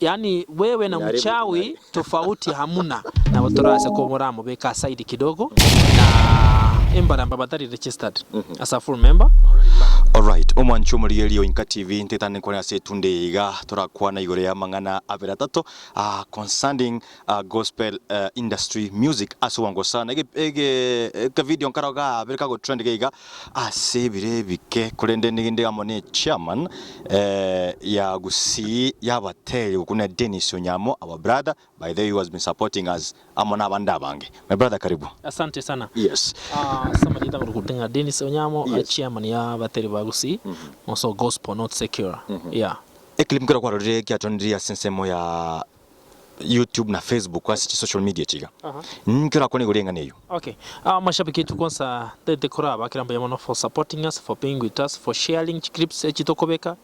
Yani wewe na mchawi tofauti hamuna. Na watorase kwa moramo beka side kidogo na embara mbabatari registered as a full member. Alright, Omochokoro INKA TV ntetane kwa setunde iga torakwana igore ya mangana abera tato concerning gospel industry music asuwango sana ege ka video nkaraga abera go trend iga asebire bike kurende niginde amone chairman ya Gusii ya bateli kuna Dennis Onyamo, our brother, by the way, he has been supporting us amona banda bange. My brother, karibu. Asante sana. Yes. Somebody that kutenga Dennis Onyamo, yes. Chairman ya bateli ba Gusii, also gospel not secure. Yeah. Eklim kora kwa rode kia tondia sensemo ya YouTube na Facebook kwa social media chiga. Nkira kone gurenga neyo. Okay. Mashabiki yetu kwanza tete koraba kiramba yamono for supporting us, for being with us, for sharing clips chitokobeka.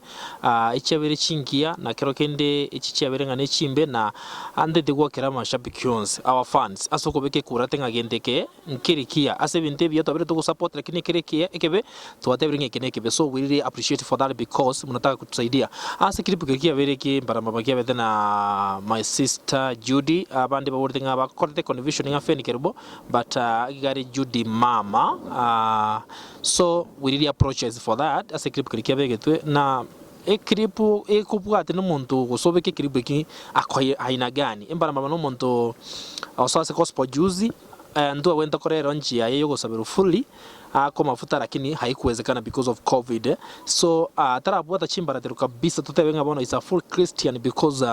Icyabere chingia na kerokende icyabere ngane chimbe na ande degwa kirama mashabiki yonse our fans asokobeke kuratenga gendeke nkirikia ase binte bya tabere to support lakini kirikia ekebe twatebringe ekebe so we really appreciate for that because mnataka kutusaidia ase clip kirikia bereke mbaramba bakia bedena my sister Judy abandi bawortenga bakorete contribution nga feni kerbo but gari Judy mama so we really approach us for that as a clip kirikia begetwe na ekripu ekubwate n'umuntu gusobeke kripu ki akoye aina gani embara mama n'umuntu awasase gospel juzi ndo wenda korera njia yeyo gusabira fully kwa mafuta lakini haikuwezekana because of COVID so tarabwata chimbara teruka bisa tutebenga bona is a full Christian because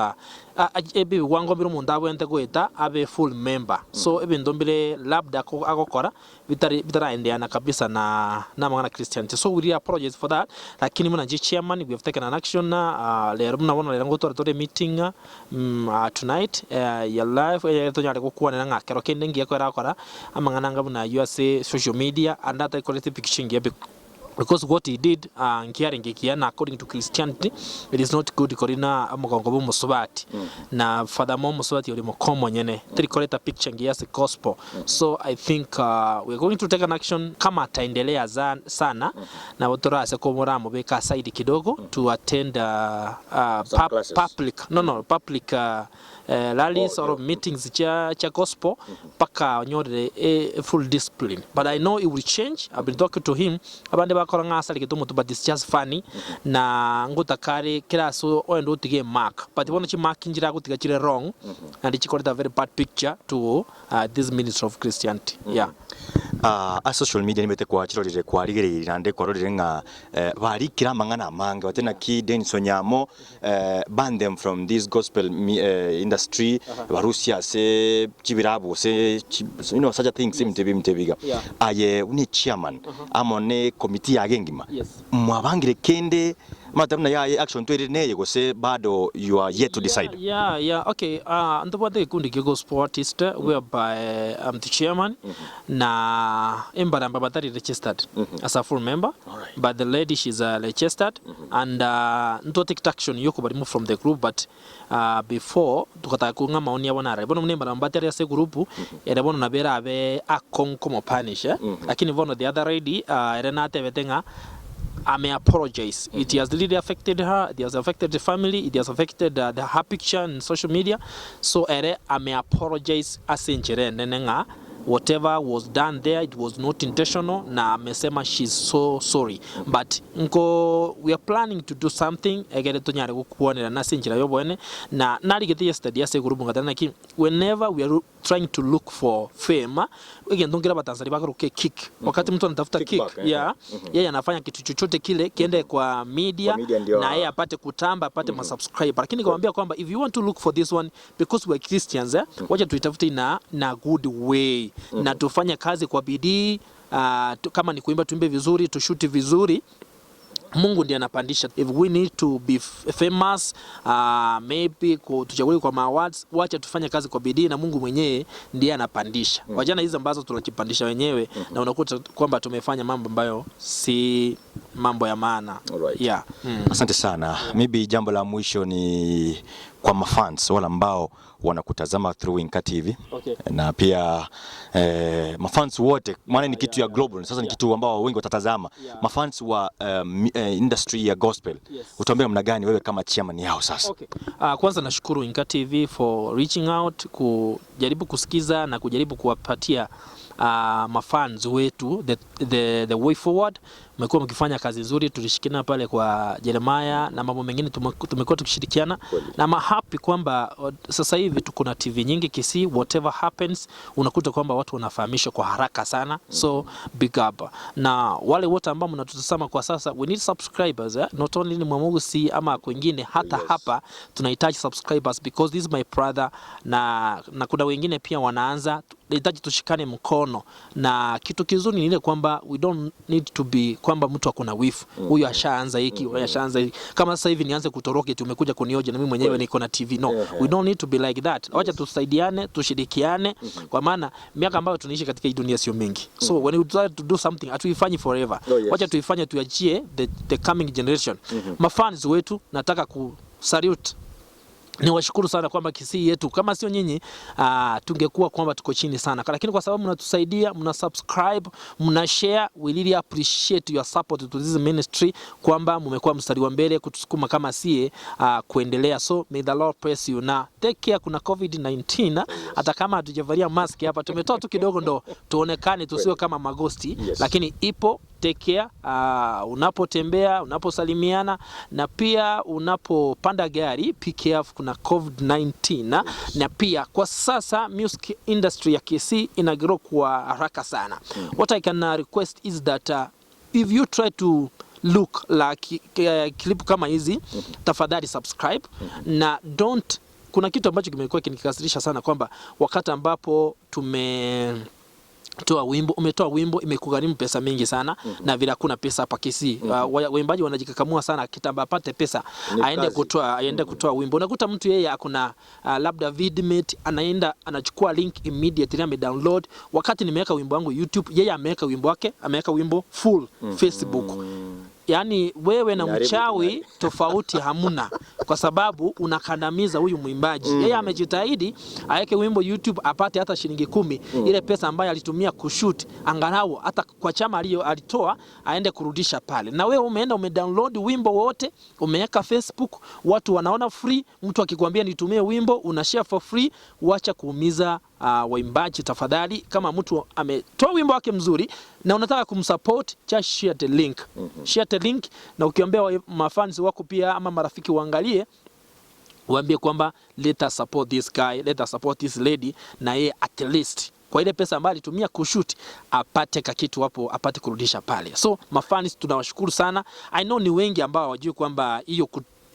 ebi wango biro mundabo ente goeta abe full member so ebi ndombile labda akokora bitara endeana kabisa na mangana Christianity so we really apologize for that lakini muna chairman we have taken an action lero muna bona lero tore meeting tonight ya live tonyale kukuana nga kero kende ngiye kora amangana ngabuna USA social media and that quality picture because what he did nkiarengekia according to Christianity it is not good korina amugongo musubati na furthermore musubati yoli mukomo nyene trikoleta picture ngia as gospel so I think we are going to take an action kama ataendelea sana na botorase ko moramo beka side kidogo to attend public rallies or meetings cha gospel paka nyore full discipline but I know it will change. I've been talking to him abande bakora asali kitumu but it's just funny na ngutakare kiraso oendo utige mark but bona chi mark njira gutiga chire wrong and it called a very bad picture to this ministry of Christianity. Yeah. A social media nimete kwa chirorire kwa rigerira nde kwa rorire nga bari kira mangana manga watena ki Dennis Onyamo ban them from this gospel industry barusia se chibirabu se you know such a thing simtebiga aye uni chairman amone committee agengima mwabangire kende madam ya action twere neye gose bado you are yet to decide. Okay ndobade kundi gospel artist whereby I'm the chairman na embara mbabatari registered as a full member but the lady she's registered and ndo take action yoko bari move from the group but before tukata kunga maoni yabona ara bono mnemba mbatari ya se group era bono nabera abe akonko mo punish lakini bono the other lady era na tebetenga I may apologize. It has really affected her. It has affected the family. It has affected her picture in social media. So I may apologize asenjere nenenga. Whatever was done there, it was not intentional. Na mesema she's so sorry. But we are planning to do something. Egere tonyare kukuonera na senjira yobone. Na naligete yesterday ase group ngatana ki whenever we are trying to look for fame, again don't get about Tanzania bakaruke kick. Wakati mtu anatafuta kick, yeye anafanya kitu chochote kile kiende kwa media na yeye apate kutamba, apate masubscriber. Lakini nikamwambia kwamba if you want to look for this one because we are Christians, wacha tuitafute na good way. Na tufanye kazi kwa bidii, kama ni kuimba tuimbe vizuri, tushuti vizuri. Mungu ndiye anapandisha. If we need to be famous, maybe tuchaguliwe kwa awards, wacha tufanye kazi kwa bidii na Mungu mwenyewe ndiye anapandisha. Wajana hizo ambazo tunajipandisha wenyewe na unakuta kwamba tumefanya mambo ambayo si mambo ya maana. Asante sana. Maybe jambo la mwisho ni kwa mafans wala ambao wanakutazama through INKA TV. Okay. Na pia mafans wote maana ni kitu ya global, sasa ni kitu ambao wengi watatazama. Mafans wa industry ya gospel. Utaambia mna gani wewe kama chairman yao sasa? Okay. Kwanza nashukuru INKA TV for reaching out, kujaribu kusikiza na kujaribu kuwapatia mafans wetu the way forward. Mmekuwa mkifanya kazi nzuri, tulishikana pale kwa Jeremiah na mambo mengine tumekuwa tukishirikiana, na happy kwamba sasa hivi tuko na TV nyingi Kisii, whatever happens unakuta kwamba watu wanafahamishwa kwa haraka sana. So big up. Na wale wote ambao mnatutazama kwa sasa, we need subscribers, not only ni Gusii ama kwingine, hata hapa tunahitaji subscribers because this is my brother, na kuna wengine pia wanaanza, tunahitaji tushikane mkono. Na kitu kizuri ni ile kwamba we don't need to be kwamba mtu akona wifu, huyu ashaanza hiki, huyu ashaanza hiki. Kama sasa hivi nianze kutoroka eti umekuja kunioje na mimi mwenyewe niko na TV. No, we don't need to be like that. Wacha tusaidiane, tushirikiane, kwa maana miaka ambayo tunaishi katika hii dunia sio mingi. So when we try to do something, hatuifanyi forever. Wacha tuifanye, tuachie the coming generation. Mafans wetu nataka kusalute, ni washukuru sana kwamba Kisii yetu, kama sio nyinyi tungekuwa kwamba tuko chini sana, lakini kwa sababu mnatusaidia, mna subscribe, mna share, we really appreciate your support to this ministry, kwamba mmekuwa mstari wa mbele kutusukuma kama sie kuendelea. So may the Lord bless you. Na take care, kuna COVID-19 hata kama hatujavalia mask hapa, tumetoa tu kidogo ndo tuonekane tusiwe kama magosti, lakini ipo. Take care, unapotembea, unaposalimiana, na pia unapopanda gari, be careful, kuna COVID-19. Na pia kwa sasa music industry ya Kisii ina grow kwa haraka sana. What I can request is that if you try to look like clip kama hizi, tafadhali subscribe na don't. Kuna kitu ambacho kimekuwa kinikasirisha sana kwamba wakati ambapo umetoa wimbo imekugharimu pesa mingi sana, na vile kuna pesa hapa Kisii. Waimbaji wanajikakamua sana kitamba apate pesa aende kutoa wimbo. Unakuta mtu yeye akuna labda vidmate, anaenda anachukua link immediately amedownload. Wakati nimeweka wimbo wangu YouTube, yeye ameweka wimbo wake, ameweka wimbo full Facebook. Yani wewe na mchawi tofauti hamuna, kwa sababu unakandamiza huyu mwimbaji. Yeye amejitahidi aweke wimbo YouTube apate hata shilingi 10, ile pesa ambayo alitumia kushoot, angalau hata kwa chama alitoa aende kurudisha pale. Na wewe umeenda umedownload wimbo wote, umeweka Facebook, watu wanaona free. Mtu akikwambia nitumie wimbo, una share for free. Wacha kuumiza waimbaji tafadhali. Kama mtu ametoa wimbo wake mzuri na unataka kumsupport, just share the link. Share the link, na ukiombea mafans wako pia ama marafiki waangalie, waambie kwamba let us support this guy, let us support this lady, na yeye at least kwa ile pesa ambayo alitumia kushoot apate kitu hapo, apate kurudisha pale. So mafans tunawashukuru sana. I know ni wengi ambao hawajui kwamba hiyo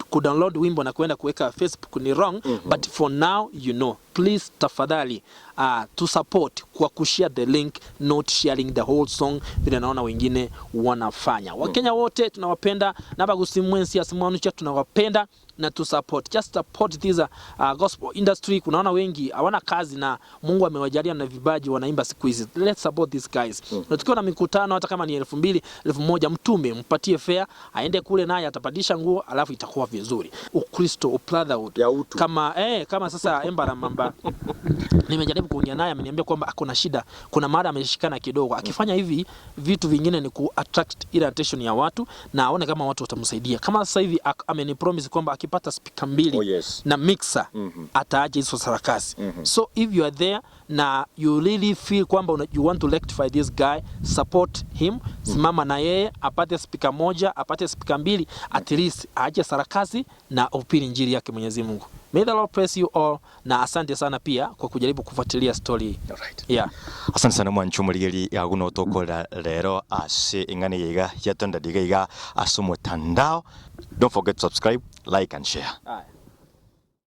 kudownload wimbo na kuenda kuweka Facebook ni wrong, but for now you know. Please tafadhali to support kwa kushare the link, not sharing the whole song vile naona wengine wanafanya. Wakenya wote tunawapenda, na Gusii mwensi ya Simwanucha tunawapenda, na to support, just support this gospel industry. Kunaona wengi hawana kazi na Mungu amewajalia na vibaji, wanaimba siku hizi. Let's support these guys. Na tukiwa na mikutano hata kama ni 2,000 1,000, mtume mpatie fare aende kule, naye atapadisha nguo, alafu itakuwa vizuri. Ukristo, brotherhood, kama sasa Embara Mamba nimejaribu kuongea naye, ameniambia kwamba akona shida, kuna mara ameshikana kidogo. Akifanya hivi vitu vingine ni ku attract ile attention ya watu, na aone kama watu watamsaidia. Kama sasa hivi amenipromise kwamba akipata speaker 2 na mixer ataaje hizo sarakasi. So if you are there na you really feel kwamba you want to rectify this guy, support him. Simama na yeye, apate speaker 1, apate speaker 2, at least aache sarakasi na upili injili yake Mwenyezi Mungu. May the Lord bless you all, na asante sana pia kwa kujaribu kufuatilia story. Asante sana mwanchumurigeri ya guno tokola lero ase ingane yiga yatonda diga yiga asomotandao. Don't forget to subscribe, like and share.